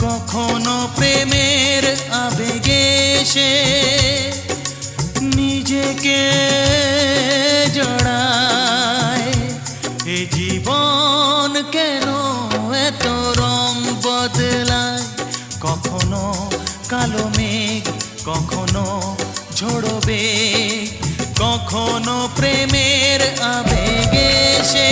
কখনো প্রেমের আবেগে সে নিজেকে জড়ায়। এ জীবন কেন এত রং বদলায়, কখনো কালো মেঘ, কখনো ঝোড়ো বেগ, কখনো প্রেমের আবেগে সে